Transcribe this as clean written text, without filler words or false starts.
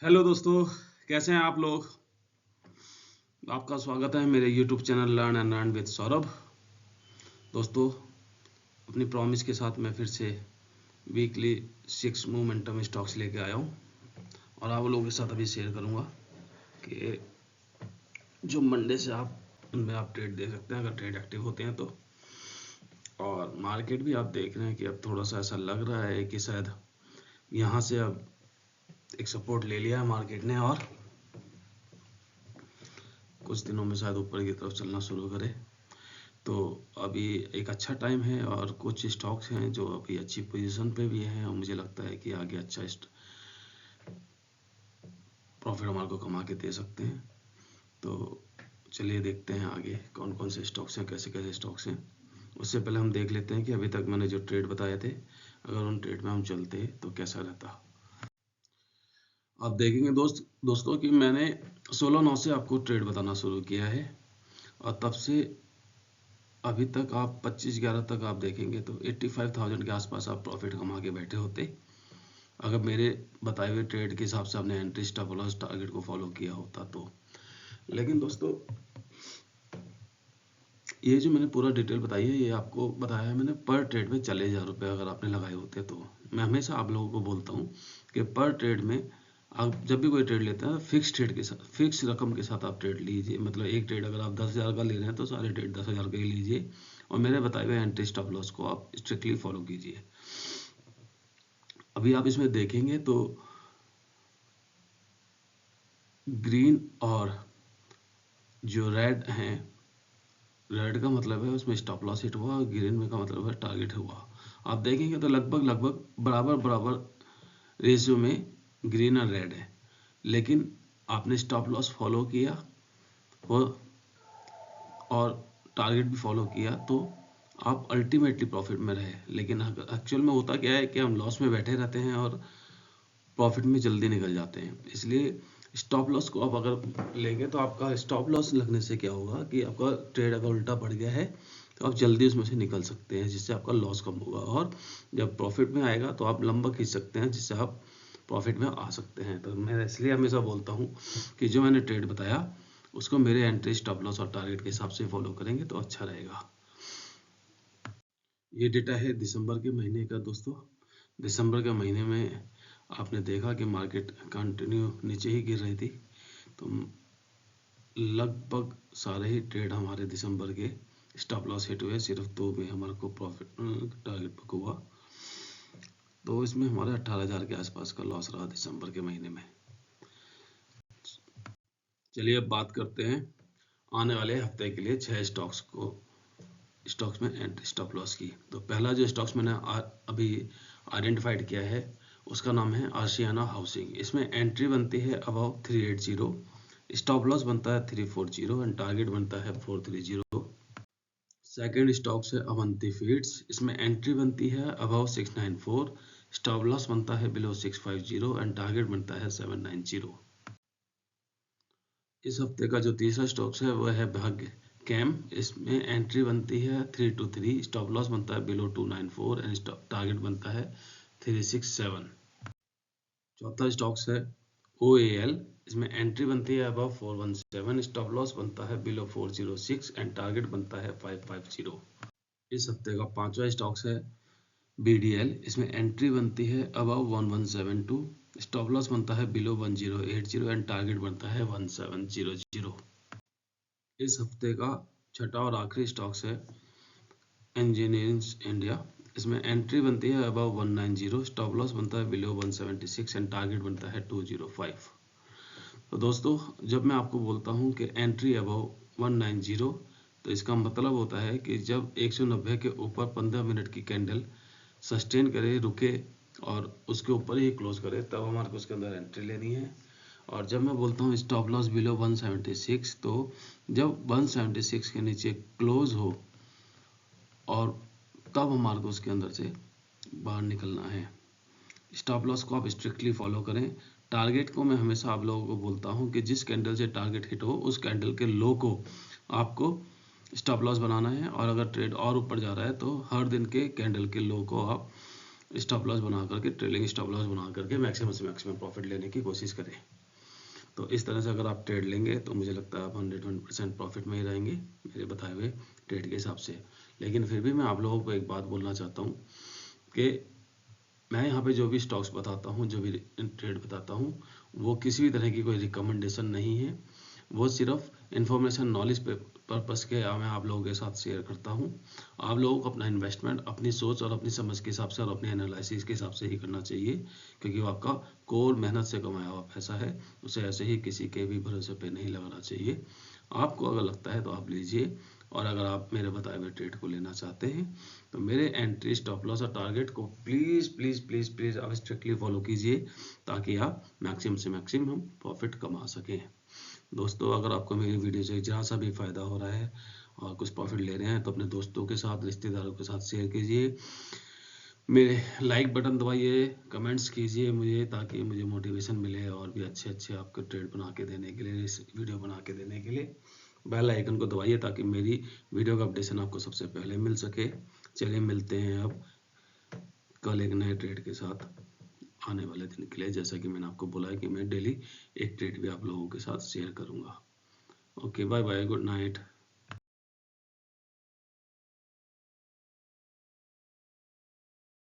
Hello दोस्तों, कैसे हैं आप लोग। आपका स्वागत है मेरे YouTube channel learn and earn with Saurabh. दोस्तों, अपनी प्रॉमिस के साथ मैं फिर से वीकली 6 मोमेंटम स्टॉक्स लेके आया हूँ और आप लोगों के साथ अभी शेयर करूँगा कि जो मंडे से आप उनमें आप ट्रेड दे सकते हैं अगर ट्रेड एक्टिव होते हैं तो। और मार्केट भी आप देख रहे हैं कि अब थोड़ा सा ऐसा लग रहा है कि शायद यहाँ से अब एक सपोर्ट ले लिया है मार्केट ने और कुछ दिनों में शायद ऊपर की तरफ चलना शुरू करे। तो अभी एक अच्छा टाइम है और कुछ स्टॉक्स हैं जो अभी अच्छी पोजीशन पे भी हैं और मुझे लगता है कि आगे अच्छा प्रॉफिट हमारे को कमा के दे सकते हैं। तो चलिए देखते हैं आगे कौन कौन से स्टॉक्स हैं, कैसे कैसे स्टॉक्स हैं। उससे पहले हम देख लेते हैं कि अभी तक मैंने जो ट्रेड बताए थे अगर उन ट्रेड में हम चलते तो कैसा रहता। आप देखेंगे दोस्तों कि मैंने 16/9 से आपको ट्रेड बताना शुरू किया है और तब से अभी तक आप 25/11 तक आप देखेंगे तो 85,000 के आसपास आप प्रॉफिट कमा के बैठे होते अगर मेरे बताए हुए ट्रेड के हिसाब से आपने एंट्री स्टॉप लॉस टारगेट को फॉलो किया होता तो। लेकिन दोस्तों, ये जो मैंने पूरा डिटेल बताई है ये आपको बताया है मैंने पर ट्रेड में 40,000 रुपये अगर आपने लगाए होते तो। मैं हमेशा आप लोगों को बोलता हूँ कि पर ट्रेड में आप जब भी कोई ट्रेड लेते हैं फिक्स ट्रेड के साथ, फिक्स रकम के साथ आप ट्रेड लीजिए। मतलब एक ट्रेड अगर आप 10,000 का ले रहे हैं तो सारे ट्रेड 10,000 के ही लीजिए और मेरे बताए हुए एंट्री स्टॉप लॉस को आप स्ट्रिक्टली फॉलो कीजिए। अभी आप इसमें देखेंगे तो ग्रीन और जो रेड हैं, रेड का मतलब है उसमें स्टॉप लॉस हिट हुआ और ग्रीन में का मतलब है टारगेट हुआ। आप देखेंगे तो लगभग बराबर बराबर रेशियो में ग्रीन और रेड है। लेकिन आपने स्टॉप लॉस फॉलो किया और टारगेट भी फॉलो किया तो आप अल्टीमेटली प्रॉफिट में रहे। लेकिन एक्चुअल में होता क्या है कि हम लॉस में बैठे रहते हैं और प्रॉफिट में जल्दी निकल जाते हैं। इसलिए स्टॉप लॉस को आप अगर लेंगे तो आपका स्टॉप लॉस लगने से क्या होगा कि आपका ट्रेड अगर उल्टा पड़ गया है तो आप जल्दी उसमें से निकल सकते हैं जिससे आपका लॉस कम होगा और जब प्रॉफिट में आएगा तो आप लंबा खींच सकते हैं जिससे आप प्रॉफिट में आ सकते हैं। तो मैं इसलिए हमेशा बोलता हूँ कि जो मैंने ट्रेड बताया उसको मेरे एंट्री स्टॉप लॉस और टारगेट के हिसाब से फॉलो करेंगे तो अच्छा रहेगा। ये डेटा है दिसंबर के महीने का दोस्तों। दिसंबर के महीने में आपने देखा कि मार्केट कंटिन्यू नीचे ही गिर रही थी तो लगभग सारे ही ट्रेड हमारे दिसंबर के स्टॉप लॉस हिट हुए, सिर्फ 2 में हमारे को प्रॉफिट टारगेट बुक हुआ। तो इसमें हमारे 18,000 के आसपास का लॉस रहा दिसंबर के महीने में। चलिए अब बात करते हैं आने वाले हफ्ते के लिए 6 स्टॉक्स में एंट्री स्टॉप लॉस की। तो पहला जो स्टॉक्स मैंने अभी आइडेंटिफाइड किया है उसका नाम है आशियाना हाउसिंग। इसमें एंट्री बनती है अबाउ 380, स्टॉप लॉस बनता है 340 एंड टारगेट बनता है 430। सेकेंड स्टॉक्स है अवंती फीड्स। इसमें एंट्री बनती है अबाउ 694, स्टॉप लॉस बनता है बिलो 650 एंड टारगेट बनता है 790। इस हफ्ते का जो तीसरा स्टॉक्स है वह है भाग्य कैम। इसमें एंट्री बनती है 323, स्टॉप लॉस बनता है बिलो 294 एंड टारगेट बनता है 367। चौथा स्टॉक्स है OAL। इसमें एंट्री बनती है अबव 417, स्टॉप लॉस बनता है बिलो 406 एंड टारगेट बनता है 550। इस हफ्ते का पांचवा स्टॉक्स है BDL। इसमें एंट्री बनती है अबव 1172, स्टॉप लॉस बनता है बिलो 1080 एंड टारगेट बनता है 1700। इस हफ्ते का छठा और आखिरी स्टॉक्स है इंजीनियरिंग इंडिया। इसमें एंट्री बनती है अबव 190, स्टॉप लॉस बनता है बिलो 176 एंड टारगेट बनता है 205। तो दोस्तों, जब मैं आपको बोलता हूं कि एंट्री अबव 190 तो इसका मतलब होता है कि जब 190 के ऊपर 15 मिनट की कैंडल सस्टेन करे, रुके और उसके ऊपर ही क्लोज करे तब हमारे को उसके अंदर एंट्री लेनी है। और जब मैं बोलता हूँ स्टॉप लॉस बिलो 176 तो जब 176 के नीचे क्लोज हो और तब हमारे को उसके अंदर से बाहर निकलना है। स्टॉप लॉस को आप स्ट्रिक्टली फॉलो करें। टारगेट को मैं हमेशा आप लोगों को बोलता हूं कि जिस कैंडल से टारगेट हिट हो उस कैंडल के लो को आपको स्टॉप लॉस बनाना है और अगर ट्रेड और ऊपर जा रहा है तो हर दिन के कैंडल के लो को आप स्टॉप लॉस बना करके, ट्रेलिंग स्टॉप लॉस बना करके मैक्सिमम से मैक्सिमम प्रॉफिट लेने की कोशिश करें। तो इस तरह से अगर आप ट्रेड लेंगे तो मुझे लगता है आप 120% प्रॉफिट में ही रहेंगे मेरे बताए हुए ट्रेड के हिसाब से। लेकिन फिर भी मैं आप लोगों को एक बात बोलना चाहता हूँ कि मैं यहाँ पे जो भी स्टॉक्स बताता हूँ, जो भी ट्रेड बताता हूँ, वो किसी भी तरह की कोई रिकमेंडेशन नहीं है। वो सिर्फ इंफॉर्मेशन नॉलेज पर्पस के मैं आप लोगों के साथ शेयर करता हूँ। आप लोगों को अपना इन्वेस्टमेंट अपनी सोच और अपनी समझ के हिसाब से और अपने एनालिसिस के हिसाब से ही करना चाहिए, क्योंकि वो आपका कोर मेहनत से कमाया हुआ पैसा है, उसे ऐसे ही किसी के भी भरोसे पे नहीं लगाना चाहिए। आपको अगर लगता है तो आप लीजिए, और अगर आप मेरे बताए हुए ट्रेड को लेना चाहते हैं तो मेरे एंट्री, स्टॉप लॉस और टारगेट को प्लीज़ प्लीज़ प्लीज़ प्लीज़ आप स्ट्रिक्टली फॉलो कीजिए, ताकि आप मैक्सिमम से मैक्सिमम प्रॉफिट कमा सकें। दोस्तों, अगर आपको मेरी वीडियो से जहाँ सा भी फ़ायदा हो रहा है और कुछ प्रॉफिट ले रहे हैं तो अपने दोस्तों के साथ, रिश्तेदारों के साथ शेयर कीजिए, मेरे लाइक बटन दबाइए, कमेंट्स कीजिए मुझे, ताकि मुझे मोटिवेशन मिले और भी अच्छे अच्छे आपको ट्रेड बना के देने के लिए, वीडियो बना के देने के लिए। बेल आइकन को दबाइए ताकि मेरी वीडियो का अपडेशन आपको सबसे पहले मिल सके। चलिए मिलते हैं अब कल एक नए ट्रेड के साथ आने वाले दिन के लिए। जैसा कि मैंने आपको बोला है कि मैं डेली एक ट्रेड भी आप लोगों के साथ शेयर करूंगा। Okay, bye bye, good night.